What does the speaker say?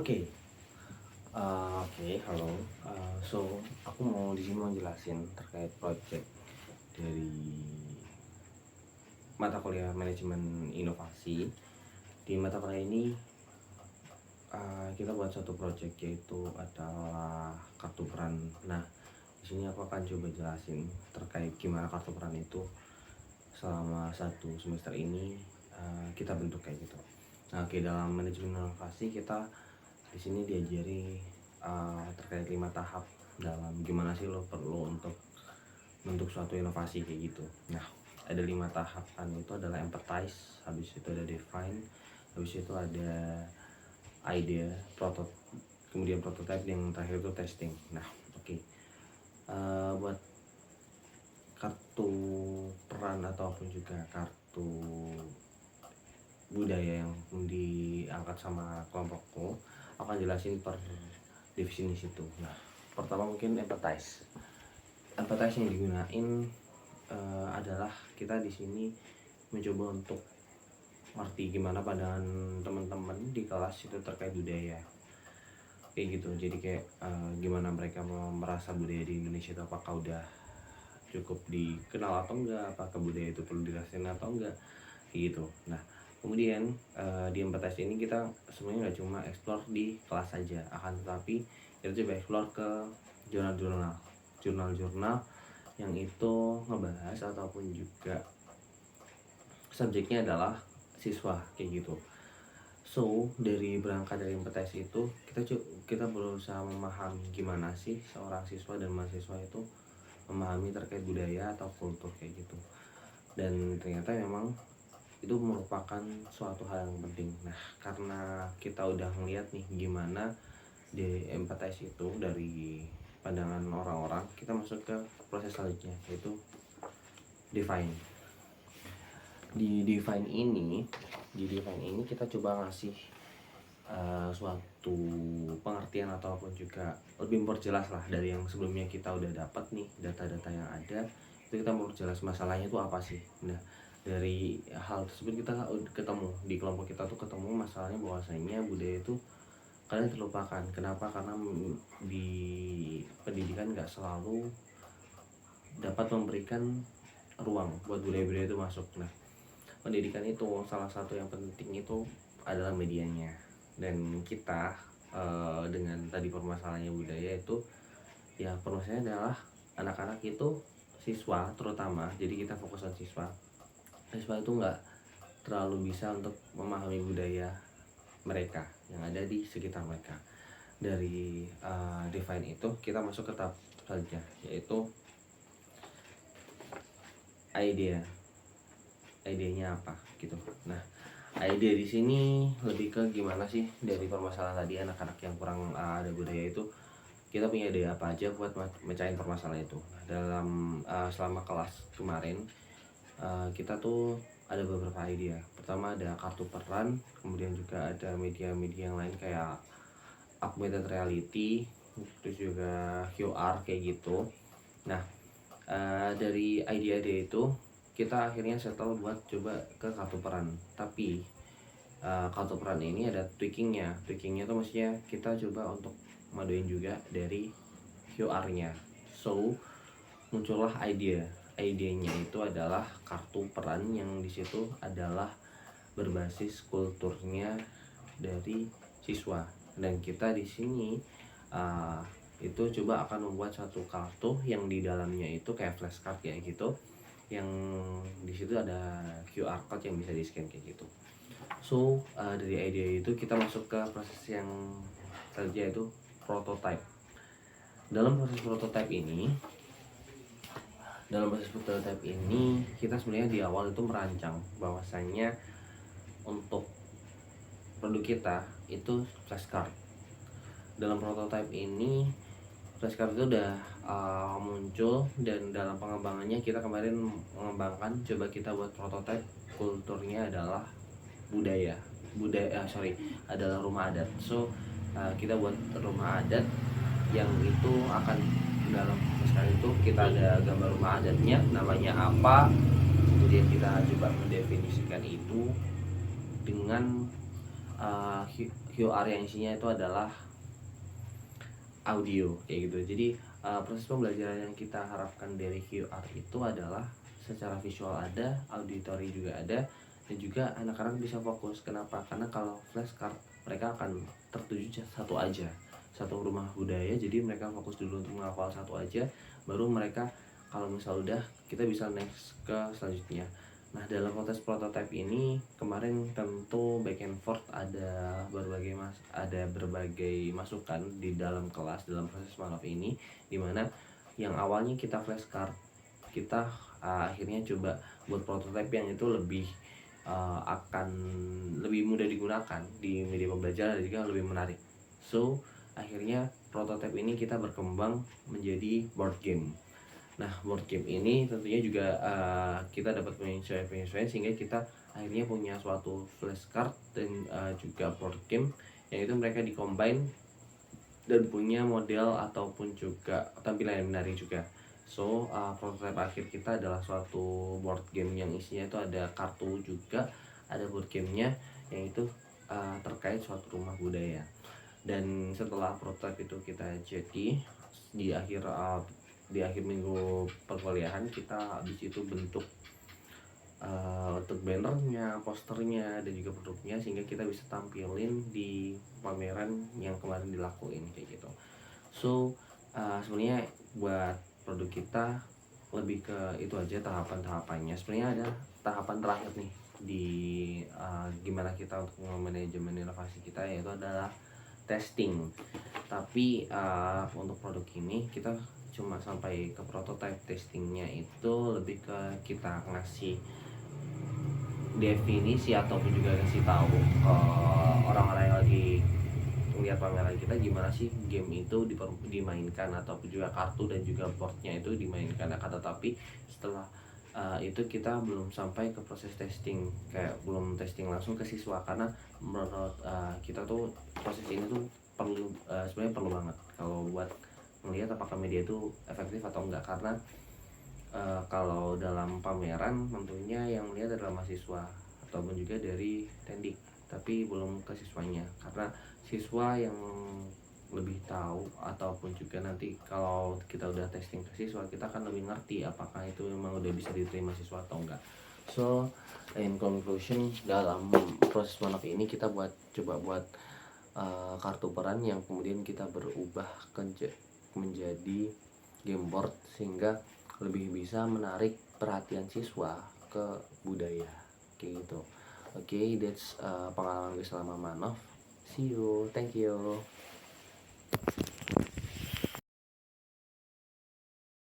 Oke, halo. Aku mau di sini mau jelasin terkait project dari mata kuliah manajemen inovasi. Di mata kuliah ini kita buat satu project yaitu adalah kartu peran. Nah, di sini aku akan coba jelasin terkait gimana kartu peran itu selama satu semester ini kita bentuk kayak gitu. Nah, dalam manajemen inovasi kita di sini diajari terkait 5 tahap dalam gimana sih lo perlu untuk bentuk suatu inovasi kayak gitu. Nah, ada 5 tahapan itu adalah empathize, habis itu ada define, habis itu ada idea, kemudian prototype, yang terakhir itu testing. Nah, oke. Buat kartu peran ataupun juga kartu budaya yang diangkat sama kelompokku, akan jelasin per definisi situ. Nah, pertama mungkin empathize. Empathize yang digunain adalah kita di sini mencoba untuk ngerti gimana pandangan teman-teman di kelas itu terkait budaya kayak gitu. Jadi kayak gimana mereka merasa budaya di Indonesia itu apakah udah cukup dikenal atau enggak, apakah budaya itu perlu dirasain atau enggak kayak gitu. Nah, kemudian di empathize ini kita sebenarnya nggak cuma explore di kelas saja, akan tetapi kita coba explore ke jurnal-jurnal yang itu ngebahas ataupun juga subjeknya adalah siswa kayak gitu. Berangkat dari empathize itu kita berusaha memahami gimana sih seorang siswa dan mahasiswa itu memahami terkait budaya atau kultur kayak gitu. Dan ternyata memang itu merupakan suatu hal yang penting. Nah, karena kita udah ngeliat nih gimana di empathize itu dari pandangan orang-orang, kita masuk ke proses selanjutnya yaitu define. Di define ini kita coba ngasih suatu pengertian ataupun juga lebih memperjelas lah dari yang sebelumnya kita udah dapat nih data-data yang ada. Itu kita memperjelas masalahnya itu apa sih. Nah, dari hal tersebut kita ketemu di kelompok kita tuh ketemu masalahnya bahwasanya budaya itu kadang terlupakan. Kenapa? Karena di pendidikan nggak selalu dapat memberikan ruang buat budaya-budaya itu masuk. Nah, pendidikan itu salah satu yang penting itu adalah medianya. Dan kita dengan tadi permasalahannya budaya itu ya, permasalahannya adalah anak-anak itu siswa terutama. Jadi kita fokuskan siswa itu nggak terlalu bisa untuk memahami budaya mereka yang ada di sekitar mereka. Dari define itu kita masuk ke tahap selanjutnya yaitu idenya apa gitu. Nah, ide di sini lebih ke gimana sih dari permasalahan tadi anak-anak yang kurang ada budaya itu, kita punya ide apa aja buat mecahin permasalahan itu. Nah, dalam selama kelas kemarin kita tuh ada beberapa ide. Pertama ada kartu peran, kemudian juga ada media-media yang lain kayak augmented reality, terus juga QR kayak gitu. Nah, dari ide-ide itu kita akhirnya settle buat coba ke kartu peran. Tapi kartu peran ini ada tweakingnya tuh maksudnya kita coba untuk maduin juga dari QR-nya. Muncullah idenya itu adalah kartu peran yang disitu adalah berbasis kulturnya dari siswa. Dan kita di sini itu coba akan membuat satu kartu yang di dalamnya itu kayak flashcard kayak gitu, yang di situ ada QR code yang bisa di scan kayak gitu. Dari ide itu kita masuk ke proses yang selanjutnya yaitu prototype. Dalam proses prototype ini kita sebenarnya di awal itu merancang bahwasanya untuk produk kita itu flashcard. Dalam prototype ini flashcard itu udah muncul, dan dalam pengembangannya kita kemarin mengembangkan coba kita buat prototype kulturnya adalah adalah rumah adat. Kita buat rumah adat yang itu akan dalam flashcard itu kita ada gambar rumah adatnya, namanya apa, kemudian kita coba mendefinisikan itu dengan QR yang isinya itu adalah audio kayak gitu. Jadi proses pembelajaran yang kita harapkan dari QR itu adalah secara visual ada, auditory juga ada, dan juga anak-anak bisa fokus. Kenapa? Karena kalau flashcard mereka akan tertuju satu rumah budaya, jadi mereka fokus dulu untuk menghafal satu aja, baru mereka kalau misal udah kita bisa next ke selanjutnya. Nah, dalam konteks prototype ini kemarin tentu back and forth ada berbagai masukan di dalam kelas dalam proses manov ini, dimana yang awalnya kita flashcard kita akhirnya coba buat prototype yang itu akan lebih mudah digunakan di media pembelajaran dan juga lebih menarik. So akhirnya prototype ini kita berkembang menjadi board game. Nah, board game ini tentunya juga kita dapat penyesuaian sehingga kita akhirnya punya suatu flashcard dan juga board game yang itu mereka dikombine dan punya model ataupun juga tampilan yang menarik juga. So prototype akhir kita adalah suatu board game yang isinya itu ada kartu juga, ada board gamenya yang itu terkait suatu rumah budaya. Dan setelah prototype itu kita jadi di akhir minggu perkuliahan kita habis itu bentuk untuk bannernya, posternya, dan juga produknya sehingga kita bisa tampilin di pameran yang kemarin dilakuin kayak gitu. So sebenarnya buat produk kita lebih ke itu aja tahapan-tahapannya. Sebenarnya ada tahapan terakhir nih di gimana kita untuk manajemen inovasi kita, yaitu adalah testing. Tapi untuk produk ini kita cuma sampai ke prototype testingnya, itu lebih ke kita ngasih definisi ataupun juga kasih tahu ke orang-orang yang lagi melihat pameran kita gimana sih game itu dimainkan ataupun juga kartu dan juga boardnya itu dimainkan. Akan tetapi setelah itu kita belum sampai ke proses testing, kayak belum testing langsung ke siswa, karena menurut kita tuh proses ini tuh sebenarnya perlu banget kalau buat melihat apakah media itu efektif atau enggak. Karena kalau dalam pameran tentunya yang melihat adalah mahasiswa ataupun juga dari tendik, tapi belum ke siswanya, karena siswa yang lebih tahu, ataupun juga nanti kalau kita udah testing ke siswa kita akan lebih ngerti apakah itu memang udah bisa diterima siswa atau enggak. So in conclusion, dalam proses manov ini kita coba buat kartu peran yang kemudian kita berubah menjadi game board sehingga lebih bisa menarik perhatian siswa ke budaya kayak gitu. Oke, that's pengalaman gue selama manov. See you, thank you.